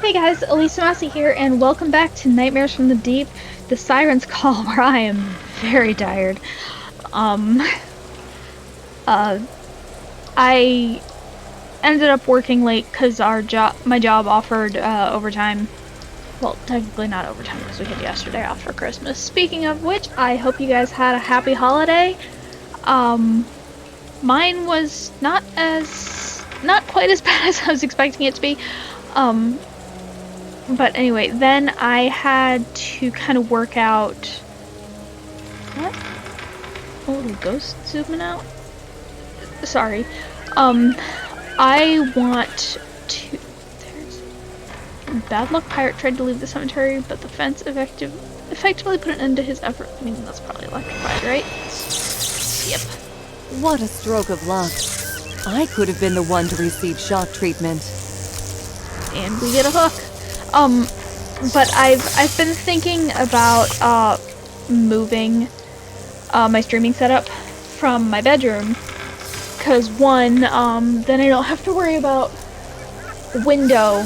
Hey guys, Elisa Massey here, and welcome back to Nightmares from the Deep, the Siren's Call, where I am very tired. I ended up working late because my job offered overtime. Well, technically not overtime because we had yesterday off for Christmas. Speaking of which, I hope you guys had a happy holiday. Mine was not quite as bad as I was expecting it to be. But anyway, then I had to kind of work out... What? Oh, the ghost zooming out? Sorry. I want to... There's... Bad luck pirate tried to leave the cemetery, but the fence effectively put an end to his effort. I mean, that's probably electrified, right? Yep. What a stroke of luck. I could have been the one to receive shock treatment. And we get a hook. But I've been thinking about moving my streaming setup from my bedroom, because one, then I don't have to worry about the window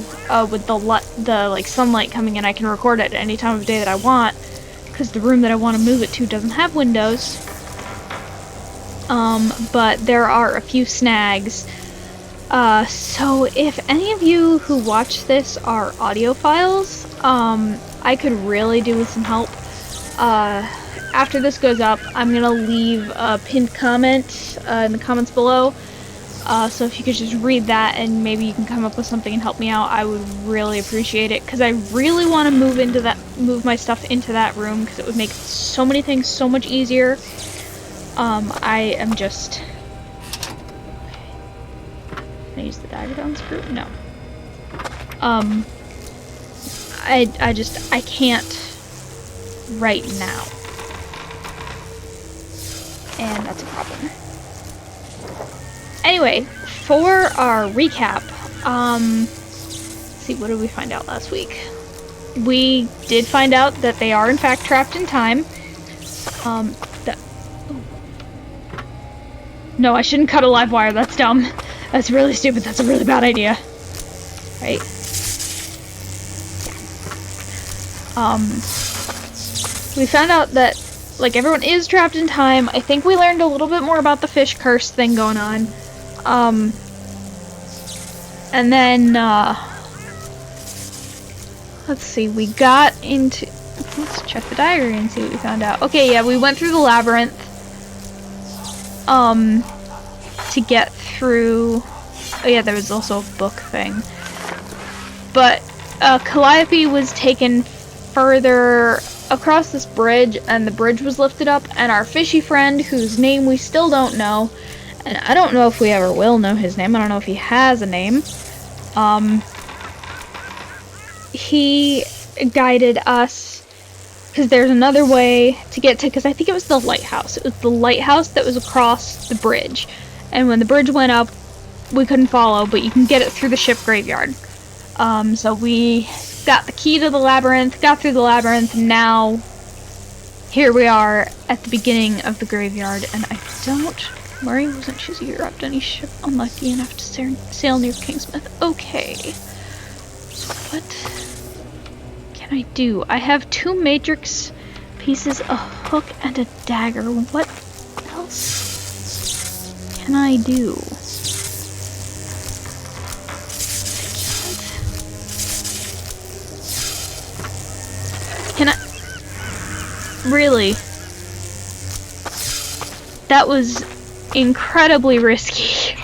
with the sunlight coming in. I can record it at any time of day that I want, because the room that I want to move it to doesn't have windows. But there are a few snags. So if any of you who watch this are audiophiles, I could really do with some help. After this goes up, I'm gonna leave a pinned comment in the comments below. So if you could just read that and maybe you can come up with something and help me out, I would really appreciate it, because I really want to move my stuff into that room, because it would make so many things so much easier. I am just... Can I use the dagger to unscrew? No. I can't right now. And that's a problem. Anyway, for our recap, let's see, what did we find out last week? We did find out that they are in fact trapped in time. No, I shouldn't cut a live wire, that's dumb. That's really stupid, that's a really bad idea. Right? We found out that, like, everyone is trapped in time. I think we learned a little bit more about the fish curse thing going on. And then, let's see, we got into... Let's check the diary and see what we found out. Okay, yeah, we went through the labyrinth. To get through... Oh yeah, there was also a book thing. But, Calliope was taken further across this bridge, and the bridge was lifted up, and our fishy friend, whose name we still don't know, and I don't know if we ever will know his name, I don't know if he has a name, he guided us, because there's another way to get to, because I think it was the lighthouse. It was the lighthouse that was across the bridge. And when the bridge went up, we couldn't follow, but you can get it through the ship graveyard. So we got the key to the labyrinth, got through the labyrinth, and now here we are at the beginning of the graveyard. And I don't... Murray wasn't choosing Europe. Any ship unlucky enough to sail near Kingsmouth. Okay. So what can I do? I have 2 matrix pieces, a hook, and a dagger. What else can I do? Can I? Really? That was incredibly risky.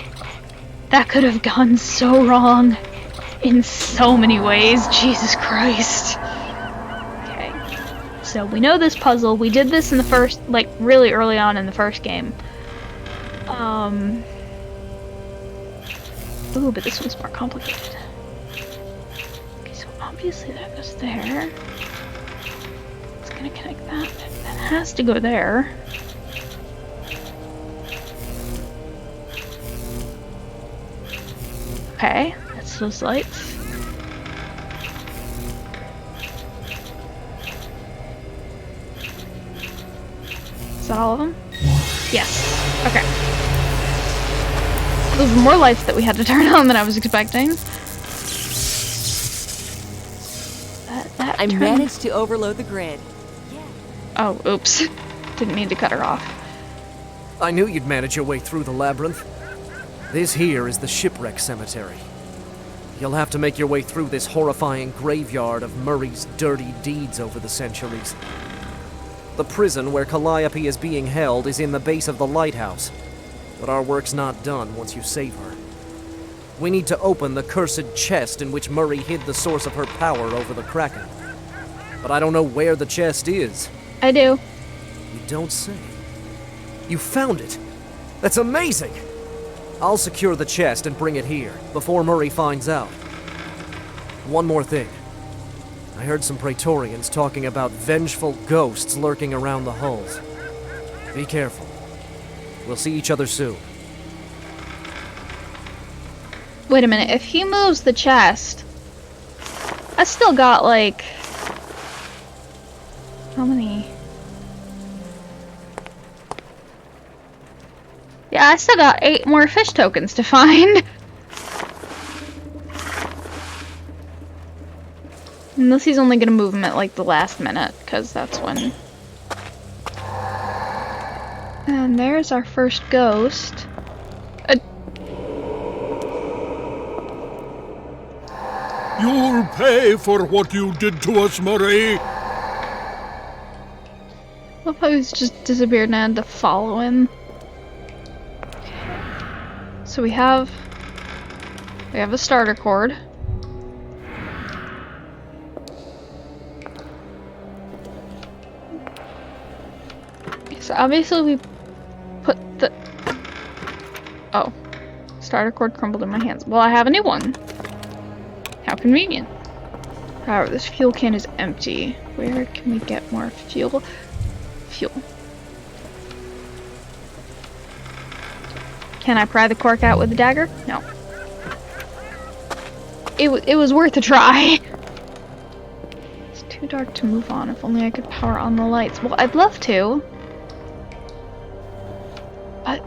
That could have gone so wrong in so many ways. Jesus Christ. Okay. So we know this puzzle. We did this in the first, like, really early on in the first game. Ooh, but this one's more complicated. Okay, so obviously that goes there. It's gonna connect that. That has to go there. Okay, that's those lights. Is that all of them? Yes. Okay. Those were more lights that we had to turn on than I was expecting. That I turn- managed to overload the grid. Oh, oops. Didn't mean to cut her off. I knew you'd manage your way through the labyrinth. This here is the shipwreck cemetery. You'll have to make your way through this horrifying graveyard of Murray's dirty deeds over the centuries. The prison where Calliope is being held is in the base of the lighthouse, but our work's not done once you save her. We need to open the cursed chest in which Murray hid the source of her power over the Kraken. But I don't know where the chest is. I do. You don't say. You found it! That's amazing! I'll secure the chest and bring it here, before Murray finds out. One more thing. I heard some Praetorians talking about vengeful ghosts lurking around the hulls. Be careful. We'll see each other soon. Wait a minute, if he moves the chest, I still got like... How many? Yeah, I still got 8 more fish tokens to find. Unless he's only gonna move them at like the last minute, because that's when... And there's our first ghost. You'll pay for what you did to us, Murray. Love how he's just disappeared and I had to follow him. So we have a starter cord. So obviously we put the... Oh. Starter cord crumbled in my hands. Well, I have a new one. How convenient. However, this fuel can is empty. Where can we get more fuel? Can I pry the cork out with a dagger? No. It was worth a try. It's too dark to move on. If only I could power on the lights. Well, I'd love to. But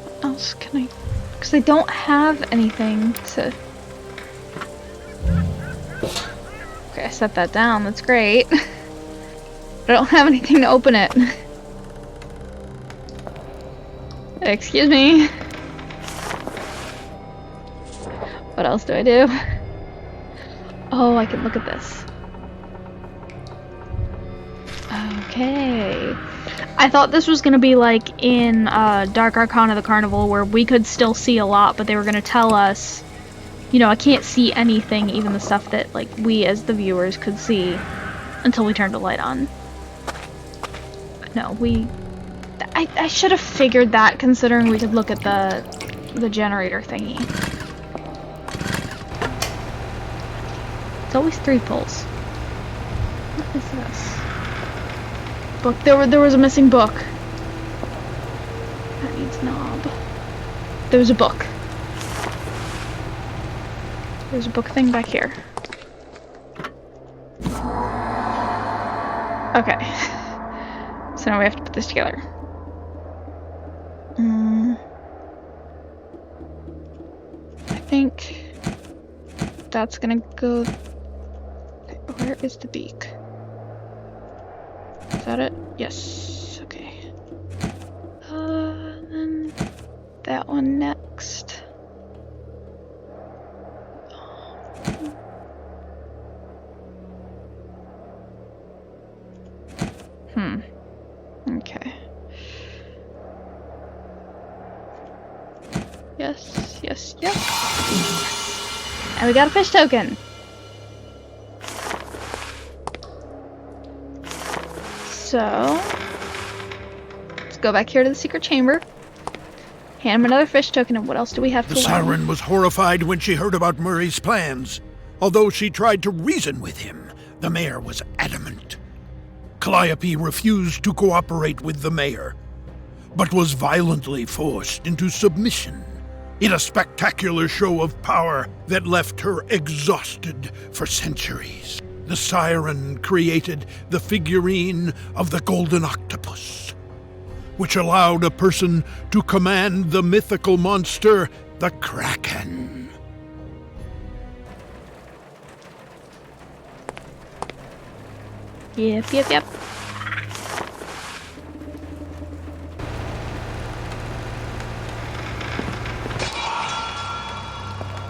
what else can I? Because I don't have anything to... Okay, I set that down. That's great. But I don't have anything to open it. Excuse me. What else do I do? Oh, I can look at this. Okay. I thought this was gonna be like in Dark Arcana the Carnival, where we could still see a lot, but they were gonna tell us, you know, I can't see anything, even the stuff that like we as the viewers could see, until we turned the light on. But no, I should have figured that, considering we could look at the generator thingy. It's always 3 pulls. What is this? Book. There was a missing book. That needs knob. There was a book. There's a book thing back here. Okay. So now we have to put this together. I think that's gonna go... Where is the beak? Is that it? Yes. Okay. Then that one next. Okay. Yes, yes, yes. And we got a fish token. So, let's go back here to the secret chamber. Hand him another fish token, and what else do we have to The learn? Siren was horrified when she heard about Murray's plans. Although she tried to reason with him, the mayor was adamant. Calliope refused to cooperate with the mayor, but was violently forced into submission in a spectacular show of power that left her exhausted for centuries. The Siren created the figurine of the golden octopus, which allowed a person to command the mythical monster, the Kraken. Yep.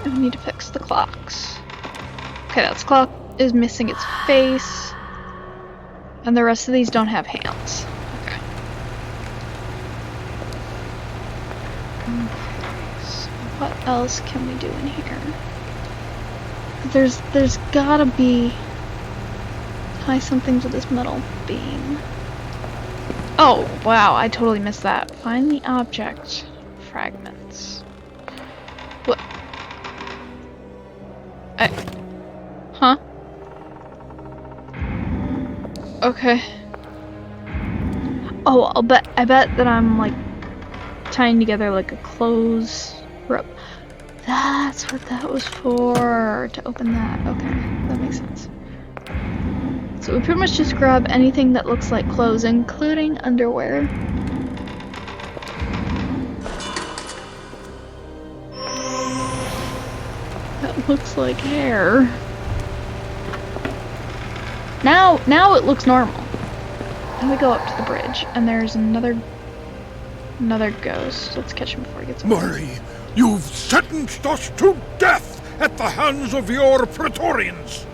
And we need to fix the clocks. Okay, that clock is missing its face. And the rest of these don't have hands. Okay. So what else can we do in here? There's gotta be... tie something to this metal beam. Oh, wow, I totally missed that. Find the object fragments. What? Huh? Okay. Oh, I bet that I'm like tying together like a clothes rope. That's what that was for, to open that. Okay, that makes sense. So we pretty much just grab anything that looks like clothes, including underwear. That looks like hair. Now it looks normal. And we go up to the bridge, and there's another ghost. Let's catch him before he gets away. Murray, you've sentenced us to death at the hands of your Praetorians.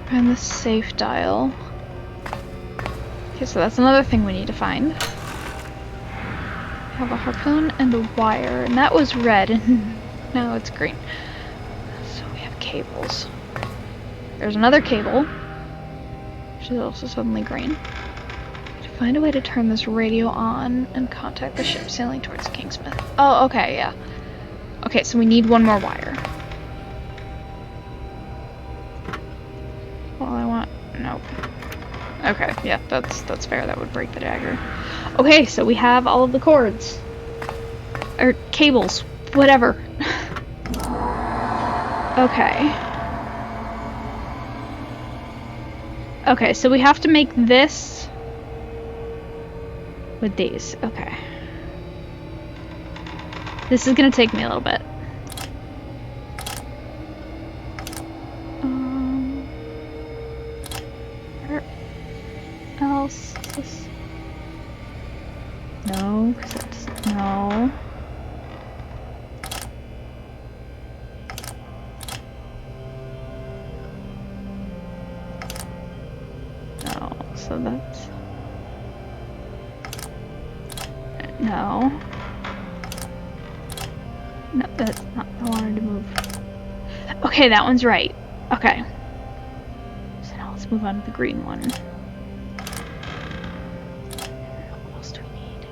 Find the safe dial. Okay, so that's another thing we need to find. We have a harpoon and a wire, and that was red, and now it's green. So we have cables. There's another cable, which is also suddenly green. To find a way to turn this radio on and contact the ship sailing towards Kingsmith. Oh, okay, yeah. Okay, so we need one more wire. Well, I want... nope. Okay, yeah, that's fair. That would break the dagger. Okay, so we have all of the cords. Or cables. Whatever. Okay. Okay, so we have to make this with these. Okay. This is gonna take me a little bit. Where else is this? No, because that's no. No, so that's no. No, that's not. I wanted to move. Okay, that one's right. Okay. So now let's move on to the green one. What else do we need?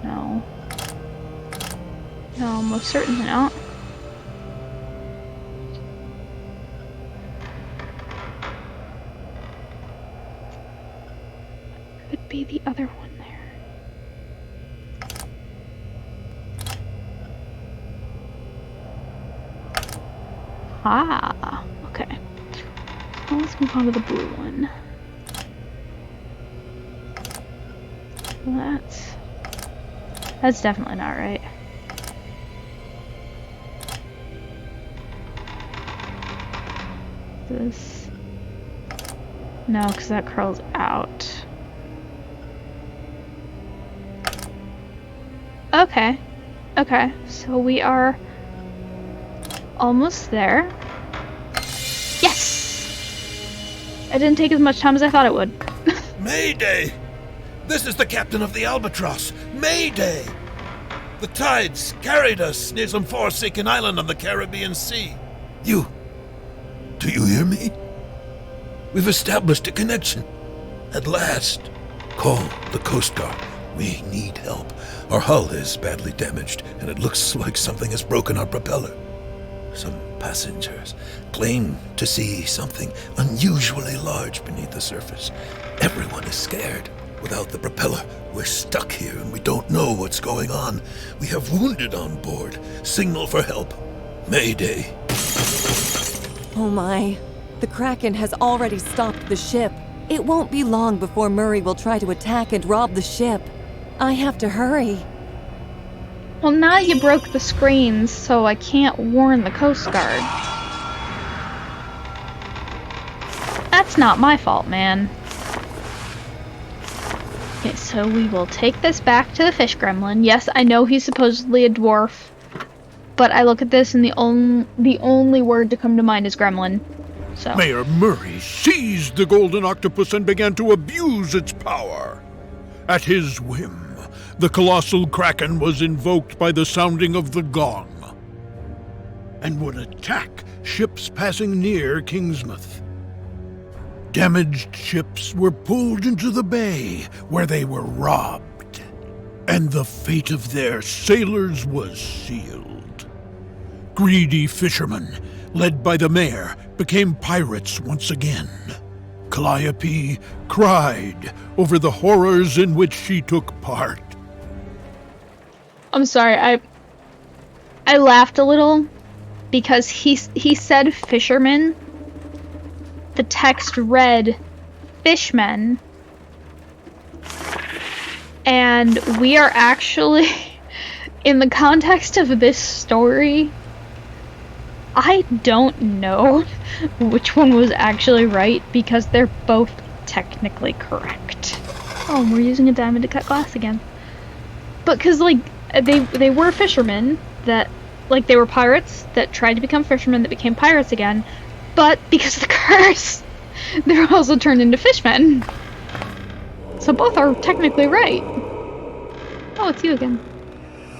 No. No, most certainly not. Could be the other one there. Ah, okay. Well, let's move on to the blue one. Well, that's definitely not right. This... no, because that curls out. Okay. Okay, so we are almost there. Yes! It didn't take as much time as I thought it would. Mayday! This is the captain of the Albatross. Mayday! The tides carried us near some forsaken island on the Caribbean Sea. Do you hear me? We've established a connection. At last. Call the Coast Guard. We need help. Our hull is badly damaged, and it looks like something has broken our propeller. Some passengers claim to see something unusually large beneath the surface. Everyone is scared. Without the propeller, we're stuck here and we don't know what's going on. We have wounded on board. Signal for help. Mayday. Oh my. The Kraken has already stopped the ship. It won't be long before Murray will try to attack and rob the ship. I have to hurry. Well, now you broke the screens, so I can't warn the Coast Guard. That's not my fault, man. Okay, so we will take this back to the fish gremlin. Yes, I know he's supposedly a dwarf, but I look at this and the only word to come to mind is gremlin. So. Mayor Murray seized the golden octopus and began to abuse its power. At his whim, the colossal kraken was invoked by the sounding of the gong and would attack ships passing near Kingsmouth. Damaged ships were pulled into the bay, where they were robbed, and the fate of their sailors was sealed. Greedy fishermen, led by the mayor, became pirates once again. Calliope cried over the horrors in which she took part. I'm sorry, I laughed a little because he said fishermen. The text read fishmen, and we are actually, in the context of this story, I don't know which one was actually right because they're both technically correct. Oh, we're using a diamond to cut glass again. But because, like, they were fishermen that, like, they were pirates that tried to become fishermen that became pirates again. But because of the curse, they're also turned into fishmen. So both are technically right. Oh, it's you again.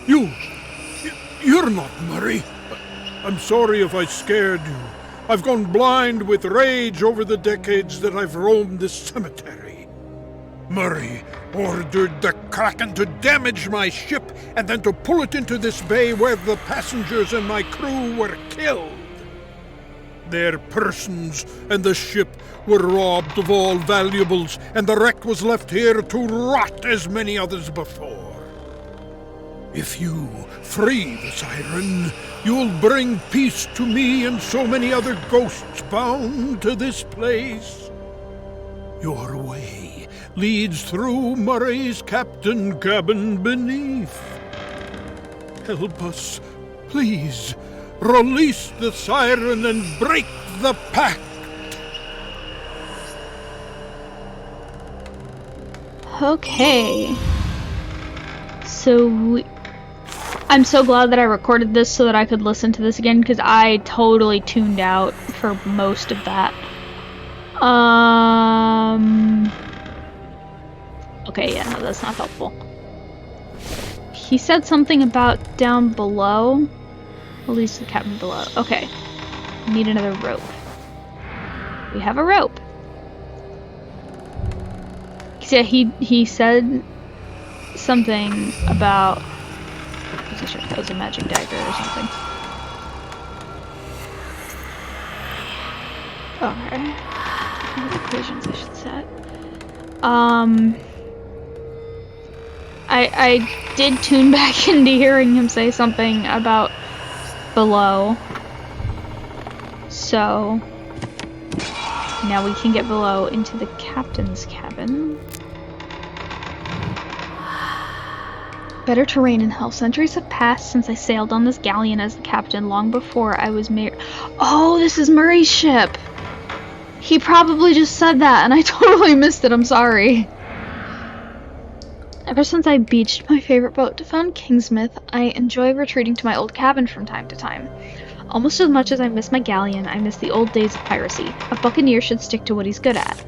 You're not Murray. I'm sorry if I scared you. I've gone blind with rage over the decades that I've roamed this cemetery. Murray ordered the Kraken to damage my ship and then to pull it into this bay where the passengers and my crew were killed. Their persons and the ship were robbed of all valuables, and the wreck was left here to rot as many others before. If you free the Siren, you'll bring peace to me and so many other ghosts bound to this place. Your way leads through Murray's captain cabin beneath. Help us, please. Release the Siren and break the pact! Okay. So, I'm so glad that I recorded this so that I could listen to this again, because I totally tuned out for most of that. Okay, yeah, no, that's not helpful. He said something about down below. Release the cabin below. Okay. Need another rope. We have a rope. Yeah, he said something about... I'm not sure if that was a magic dagger or something. Okay. What equations I should set? I did tune back into hearing him say something about below. So now we can get below into the captain's cabin. Better terrain in hell. Centuries have passed since I sailed on this galleon as the captain, long before I was married. Oh, this is Murray's ship! He probably just said that and I totally missed it, I'm sorry. Ever since I beached my favorite boat to found Kingsmouth, I enjoy retreating to my old cabin from time to time. Almost as much as I miss my galleon, I miss the old days of piracy. A buccaneer should stick to what he's good at.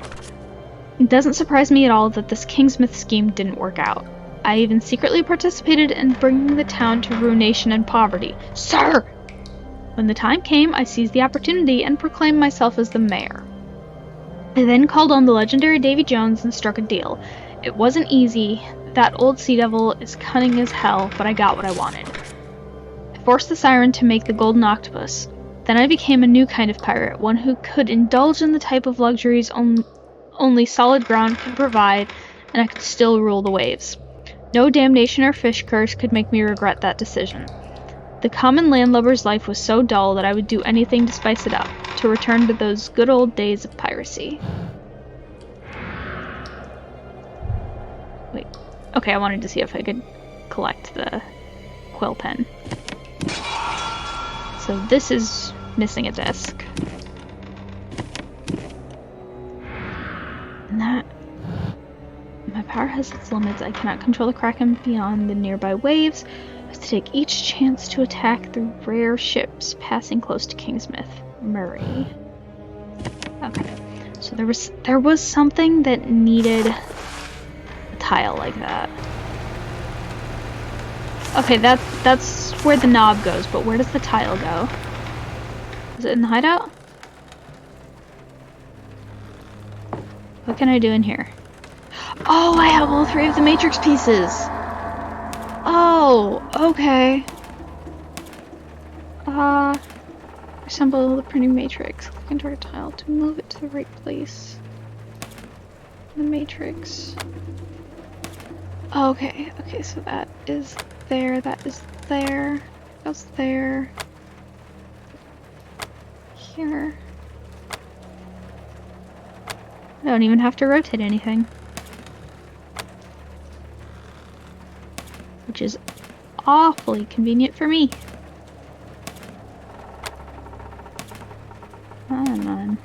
It doesn't surprise me at all that this Kingsmouth scheme didn't work out. I even secretly participated in bringing the town to ruination and poverty. Sir! When the time came, I seized the opportunity and proclaimed myself as the mayor. I then called on the legendary Davy Jones and struck a deal. It wasn't easy. That old sea devil is cunning as hell, but I got what I wanted. I forced the Siren to make the golden octopus. Then I became a new kind of pirate, one who could indulge in the type of luxuries only solid ground could provide, and I could still rule the waves. No damnation or fish curse could make me regret that decision. The common landlubber's life was so dull that I would do anything to spice it up, to return to those good old days of piracy. Wait, Okay, I wanted to see if I could collect the quill pen. So this is missing a disc. And that... My power has its limits. I cannot control the Kraken beyond the nearby waves. I have to take each chance to attack the rare ships passing close to Kingsmouth. Murray. Okay. So there was something that needed a tile like that. Okay, that's where the knob goes, but where does the tile go? Is it in the hideout? What can I do in here? Oh, I have all 3 of the matrix pieces! Oh, okay. Assemble the printing matrix. Click into our tile to move it to the right place. The matrix. Okay, okay, so that is there, that is there, goes there. Here. I don't even have to rotate anything. Which is awfully convenient for me. Come on.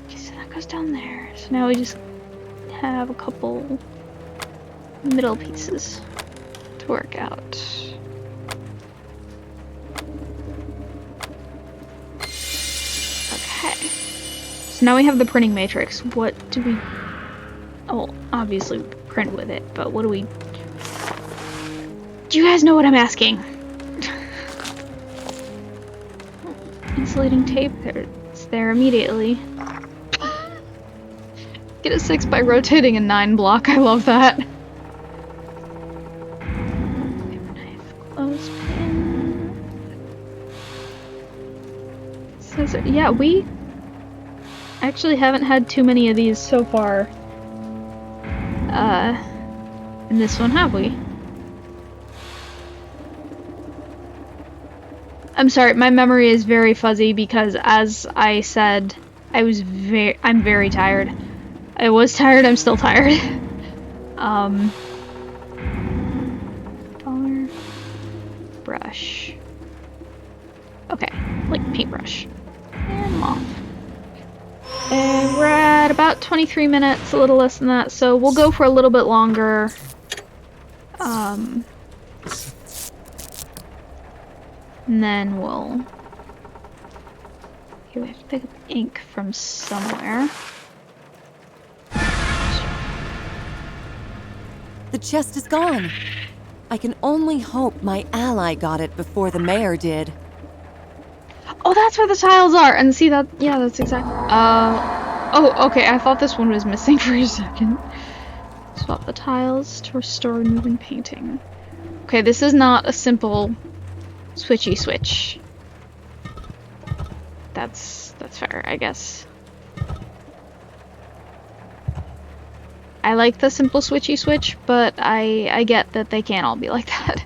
Okay, so that goes down there. So now we just have a couple middle pieces to work out. Okay. So now we have the printing matrix. What do we... Oh, obviously print with it, but what do we... Do you guys know what I'm asking? Insulating tape, it's there immediately. Get a 6 by rotating a 9 block, I love that. Knife, clothespin. Scissor. Yeah, we actually haven't had too many of these so far. In this one, have we? I'm sorry, my memory is very fuzzy because, as I said, I'm very tired. I was tired, I'm still tired. Color, brush. Okay, like paintbrush. And moth. And we're at about 23 minutes, a little less than that, so we'll go for a little bit longer. And then we'll... Okay, we have to pick up ink from somewhere. The chest is gone. I can only hope my ally got it before the mayor did. Oh, that's where the tiles are! And see that... Yeah, that's exactly... Oh, okay, I thought this one was missing for a second. Swap the tiles to restore moving painting. Okay, this is not a simple switchy switch. That's fair, I guess. I like the simple switchy switch, but I get that they can't all be like that.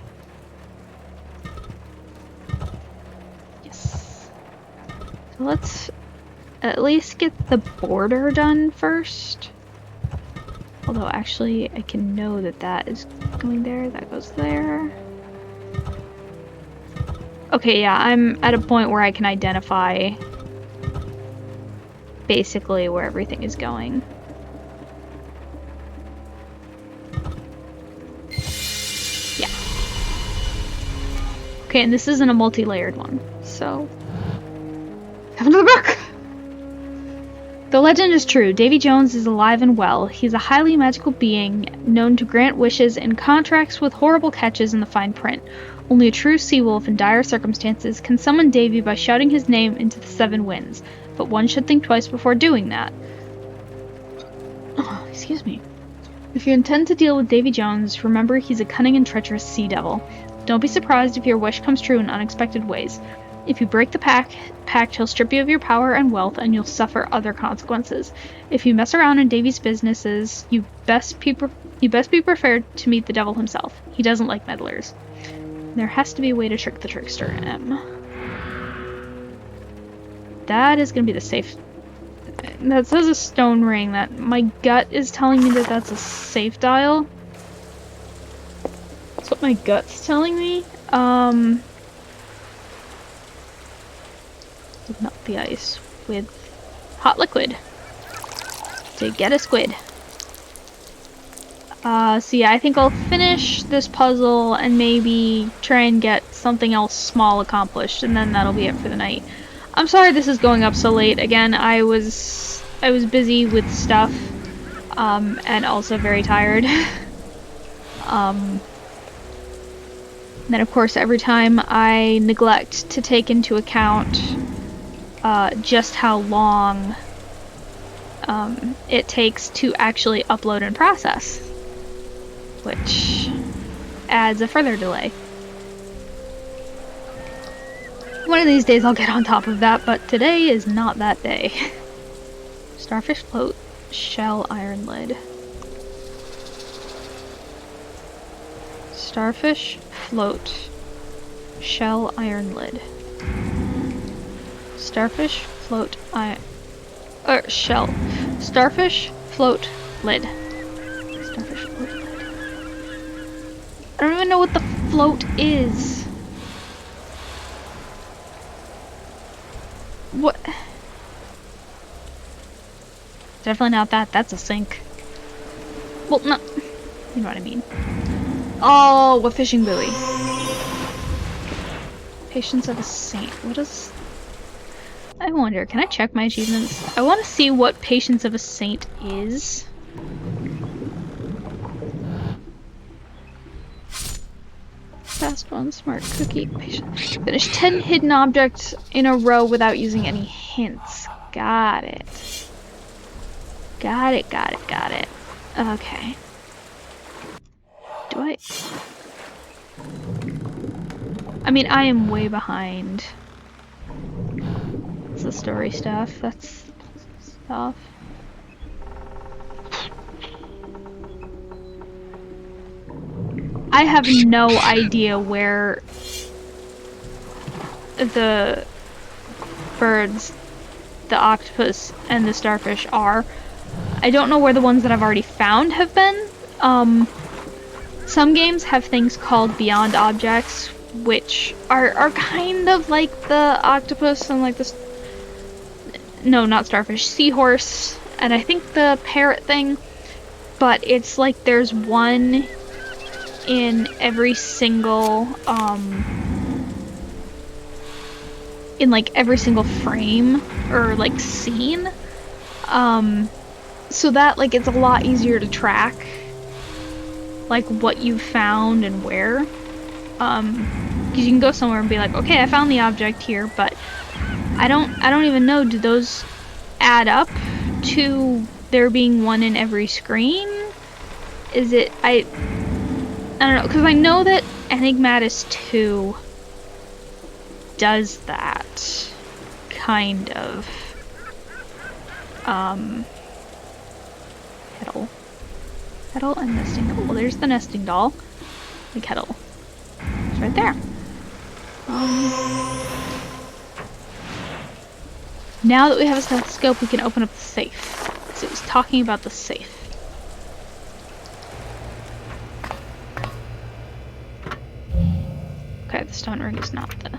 Yes. So let's at least get the border done first. Although actually I can know that that is going there, that goes there. Okay, yeah, I'm at a point where I can identify basically where everything is going. Yeah. Okay, and this isn't a multi-layered one, so... Come to the book! The legend is true. Davy Jones is alive and well. He's a highly magical being, known to grant wishes and contracts with horrible catches in the fine print. Only a true sea wolf in dire circumstances can summon Davy by shouting his name into the 7 winds, but one should think twice before doing that. Oh, excuse me. If you intend to deal with Davy Jones, remember he's a cunning and treacherous sea devil. Don't be surprised if your wish comes true in unexpected ways. If you break the pact, he'll strip you of your power and wealth, and you'll suffer other consequences. If you mess around in Davy's businesses, you best be prepared to meet the devil himself. He doesn't like meddlers. There has to be a way to trick the trickster, M. That is going to be the safe... That says a stone ring. That my gut is telling me that that's a safe dial. That's what my gut's telling me. Melt the ice with hot liquid to get a squid. So yeah, I think I'll finish this puzzle and maybe try and get something else small accomplished, and then that'll be it for the night. I'm sorry this is going up so late. Again, I was busy with stuff, and also very tired. Then of course every time I neglect to take into account just how long it takes to actually upload and process, which adds a further delay. One of these days I'll get on top of that, but today is not that day. Starfish float, shell iron lid. Starfish float, shell iron lid. Starfish float shell. Starfish float lid. Starfish float lid. I don't even know what the float is. What? Definitely not that. That's a sink. Well, no. You know what I mean. Oh, a fishing buoy. Patience of a saint. What is... I wonder, can I check my achievements? I want to see what Patience of a Saint is. Fast one, smart cookie, patient. Finish 10 hidden objects in a row without using any hints. Got it. Got it, got it, got it. Okay. Do I mean, I am way behind. It's the story stuff. That's stuff. I have no idea where the birds, the octopus, and the starfish are. I don't know where the ones that I've already found have been. Some games have things called beyond objects, which are kind of like the octopus and like the... No, not starfish. Seahorse, and I think the parrot thing. But it's like there's one in every single, in like every single frame, or like scene. So that, like, it's a lot easier to track, like, what you found and where. Because you can go somewhere and be like, okay, I found the object here, but I don't even know, do those add up to there being one in every screen? Is it, I don't know, because I know that Enigmatis 2 does that, kind of. Kettle and nesting doll. Well, there's the nesting doll. The kettle. It's right there. Now that we have a stethoscope, we can open up the safe. Because it was talking about the safe. Okay, the stone ring is not the...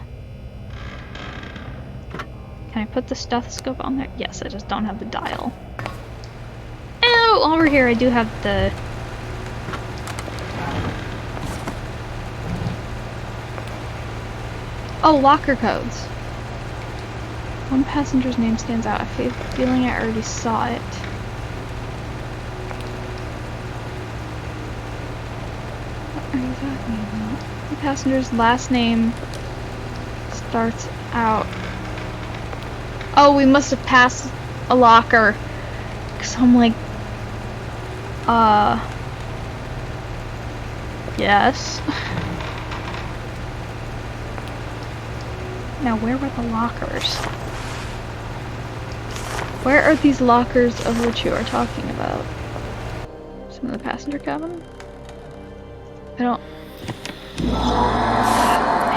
Can I put the stethoscope on there? Yes, I just don't have the dial. Oh, over here I do have the... Oh, locker codes. One passenger's name stands out. I have a feeling I already saw it. What are you talking about? The passenger's last name starts out... Oh, we must have passed a locker. Because I'm like... Yes. Now, where were the lockers? Where are these lockers of which you are talking about? Some of the passenger cabin? I don't...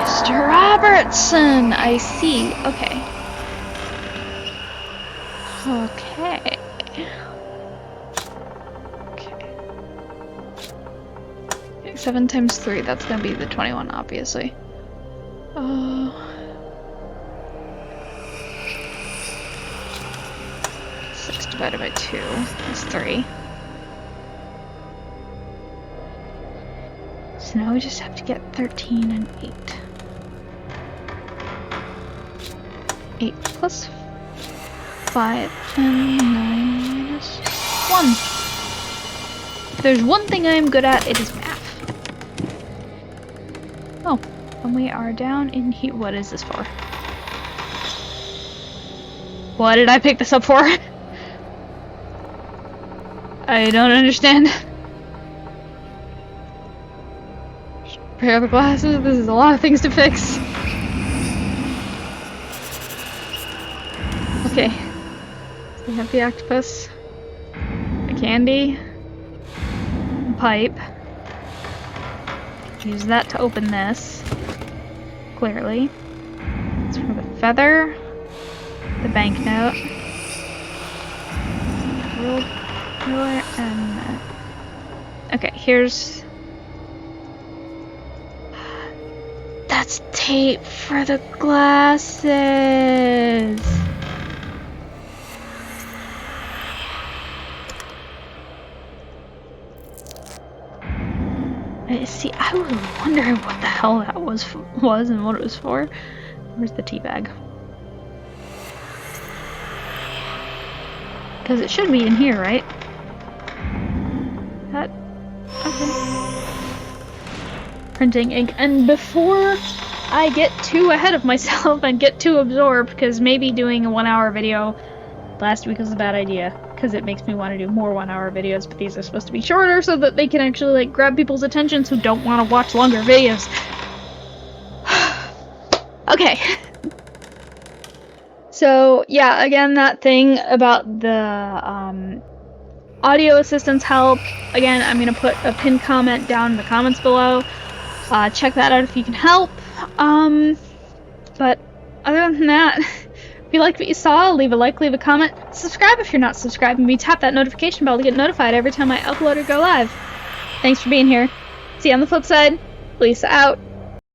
Mr. Robertson! I see. Okay. Okay. Okay. 7 times 3, that's gonna be the 21, obviously. 6 divided by 2 is 3. So now we just have to get 13 and 8. 8 plus 5 and 9 minus 1. If there's one thing I am good at, it is math. Oh, and we are down in here. What is this for? What did I pick this up for? I don't understand. Repair the glasses. This is a lot of things to fix. Okay. So we have the octopus, the candy, the pipe. Use that to open this. Clearly. It's for the feather, the banknote, ruler, and okay, here's. That's tape for the glasses. See, I was wondering what the hell that was and what it was for. Where's the tea bag? Because it should be in here, right? That okay. Printing ink, and before I get too ahead of myself and get too absorbed, because maybe doing a 1-hour video last week was a bad idea. Because it makes me want to do more 1-hour videos, but these are supposed to be shorter so that they can actually like grab people's attentions who don't want to watch longer videos. Okay. So yeah, again, that thing about the audio assistance help. Again, I'm gonna put a pinned comment down in the comments below. Check that out if you can help. But other than that. If you liked what you saw, leave a like, leave a comment, subscribe if you're not subscribed, and tap that notification bell to get notified every time I upload or go live. Thanks for being here. See you on the flip side. Lisa out.